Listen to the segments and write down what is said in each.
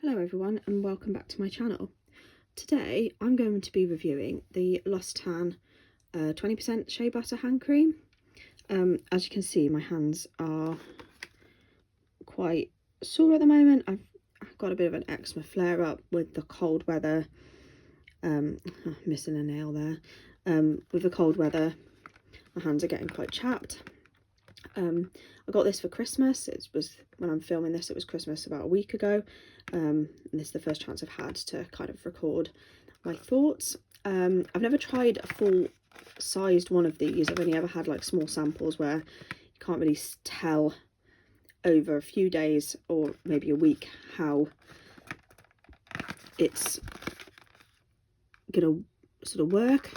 Hello everyone and welcome back to my channel. Today I'm going to be reviewing the L'Occitane 20% Shea Butter Hand Cream. As you can see, my hands are quite sore at the moment. I've got a bit of an eczema flare up with the cold weather. Missing a nail there. With the cold weather, my hands are getting quite chapped. I got this for Christmas. It was, when I'm filming this, it was Christmas about a week ago. And this is the first chance I've had to kind of record my thoughts. I've never tried a full sized one of these. I've only ever had like small samples where you can't really tell over a few days or maybe a week how it's gonna sort of work.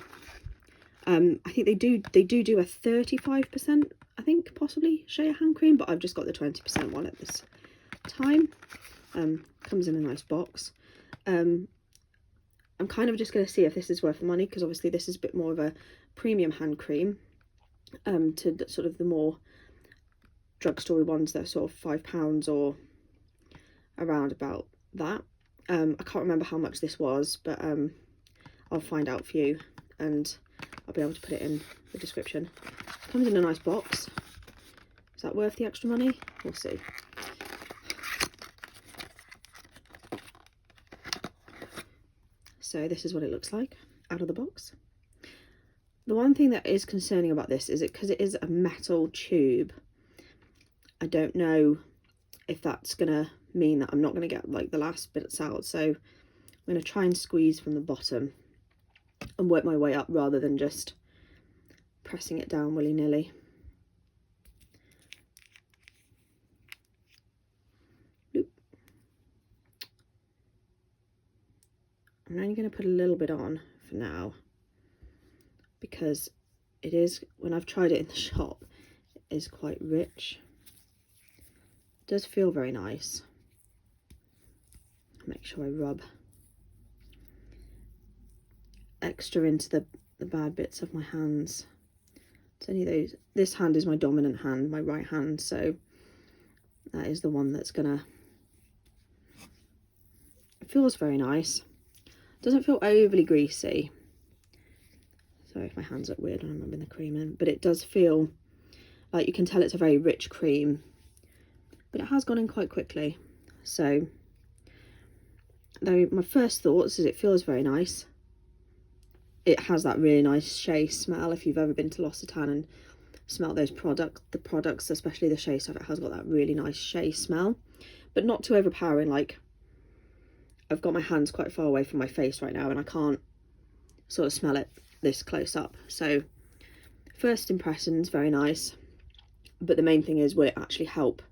I think they do a 35%, I think, possibly Shea hand cream, but I've just got the 20% one at this time. Comes in a nice box. I'm kind of just going to see if this is worth the money, because obviously this is a bit more of a premium hand cream to sort of the more drugstore ones that are sort of £5 or around about that. I can't remember how much this was, but I'll find out for you and I'll be able to put it in the description. Comes in a nice box. Is that worth the extra money? We'll see. So this is what it looks like out of the box. The one thing that is concerning about this is because it is a metal tube. I don't know if that's gonna mean that I'm not gonna get like the last bits out. So I'm gonna try and squeeze from the bottom and work my way up rather than just pressing it down willy-nilly. I'm only going to put a little bit on for now, because it is, when I've tried it in the shop, it is quite rich. It does feel very nice. Make sure I rub extra into the bad bits of my hands. It's only those, this hand is my dominant hand, my right hand, so that is the one that's gonna, it feels very nice. Doesn't feel overly greasy. Sorry if my hands look weird when I'm rubbing the cream in, but it does feel like, you can tell it's a very rich cream, but it has gone in quite quickly. So though my first thoughts is it feels very nice. It has that really nice Shea smell. If you've ever been to L'Occitane and smelled those products, especially the Shea stuff, it has got that really nice Shea smell, but not too overpowering. Like, I've got my hands quite far away from my face right now and I can't sort of smell it this close up. So first impressions, very nice, but the main thing is, will it actually help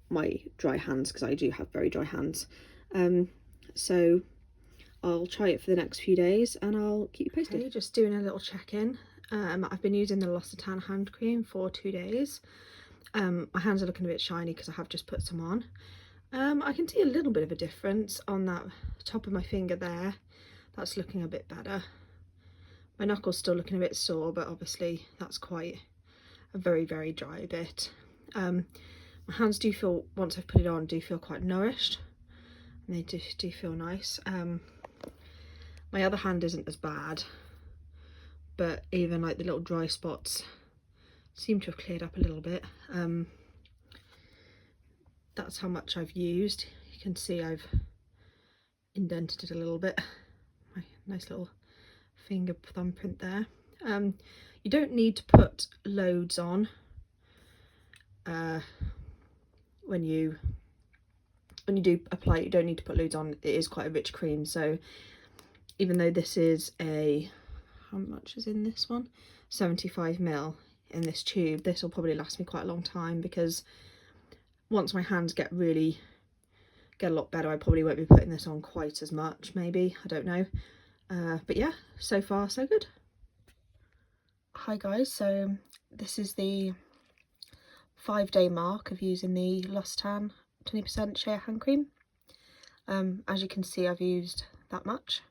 my dry hands, because I do have very dry hands. So I'll try it for the next few days and I'll keep you posted. Okay, just doing a little check-in. I've been using the L'Occitane hand cream for 2 days. My hands are looking a bit shiny because I have just put some on. I can see a little bit of a difference on that top of my finger there. That's looking a bit better. My knuckle's still looking a bit sore, but obviously that's quite a very, very dry bit. My hands do feel, once I've put it on, do feel quite nourished. And they do feel nice. My other hand isn't as bad, but even like the little dry spots seem to have cleared up a little bit. That's how much I've used. You can see I've indented it a little bit. My nice little finger thumbprint there. You don't need to put loads on when you do apply it. You don't need to put loads on. It is quite a rich cream, so even though this is a, how much is in this one, 75ml in this tube, this will probably last me quite a long time, because once my hands get a lot better, I probably won't be putting this on quite as much, maybe, I don't know. But yeah, so far so good. Hi guys, so this is the 5-day mark of using the L'Occitane 20% Shea hand cream. As you can see, I've used that much.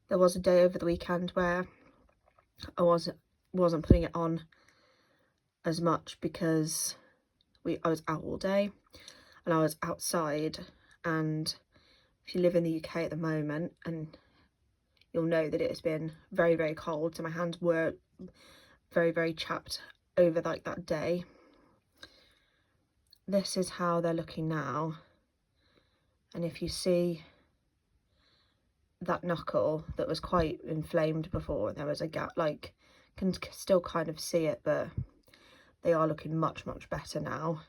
There was a day over the weekend where I wasn't putting it on as much because I was out all day and I was outside, and if you live in the UK at the moment, and you'll know that it has been very, very cold, so my hands were very, very chapped over like that day. This is how they're looking now, and if you see that knuckle that was quite inflamed before, there was a gap, like, can still kind of see it, but they are looking much, much better now.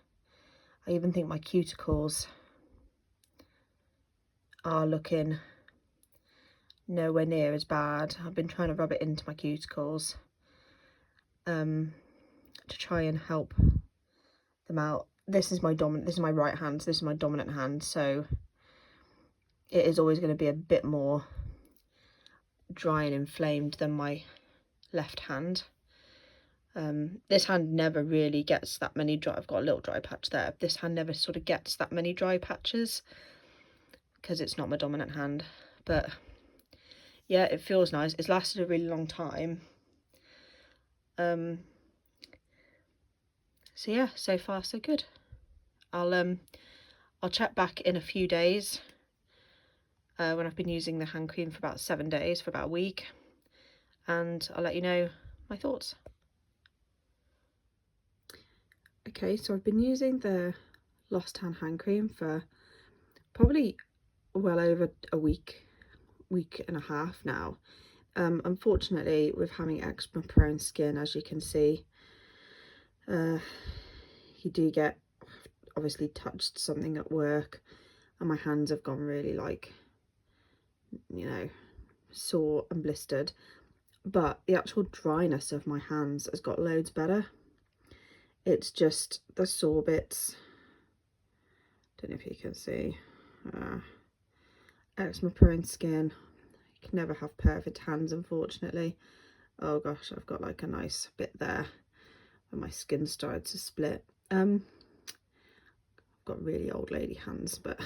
I even think my cuticles are looking nowhere near as bad. I've been trying to rub it into my cuticles to try and help them out. This is my right hand, so this is my dominant hand, so it is always going to be a bit more dry and inflamed than my left hand. This hand never really gets that many dry, I've got a little dry patch there. This hand never sort of gets that many dry patches because it's not my dominant hand, but yeah, it feels nice. It's lasted a really long time. So yeah, so far so good. I'll check back in a few days when I've been using the hand cream for about 7 days, for about a week, and I'll let you know my thoughts. Okay, so I've been using the Lost Tan hand cream for probably well over a week and a half now. Unfortunately, with having eczema prone skin, as you can see, you do get, obviously touched something at work and my hands have gone really, like, you know, sore and blistered, but the actual dryness of my hands has got loads better. It's just the sore bits, don't know if you can see, eczema prone skin. You can never have perfect hands, unfortunately. Oh gosh, I've got like a nice bit there where my skin started to split. I've got really old lady hands, but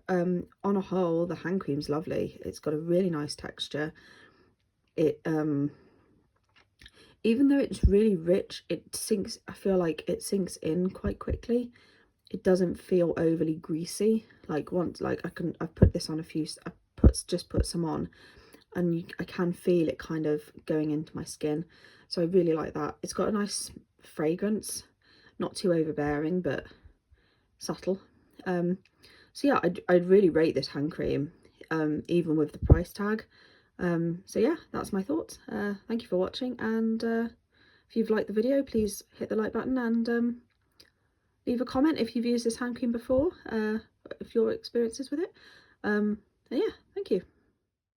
on a whole, the hand cream's lovely. It's got a really nice texture. It even though it's really rich, it sinks, I feel like it sinks in quite quickly. It doesn't feel overly greasy. Like once, like I've put this on a few, just put some on, and I can feel it kind of going into my skin. So I really like that. It's got a nice fragrance, not too overbearing, but subtle. So yeah, I'd really rate this hand cream, even with the price tag. So yeah, that's my thoughts. Thank you for watching, and if you've liked the video, please hit the like button and leave a comment if you've used this hand cream before, if your experiences with it. And yeah,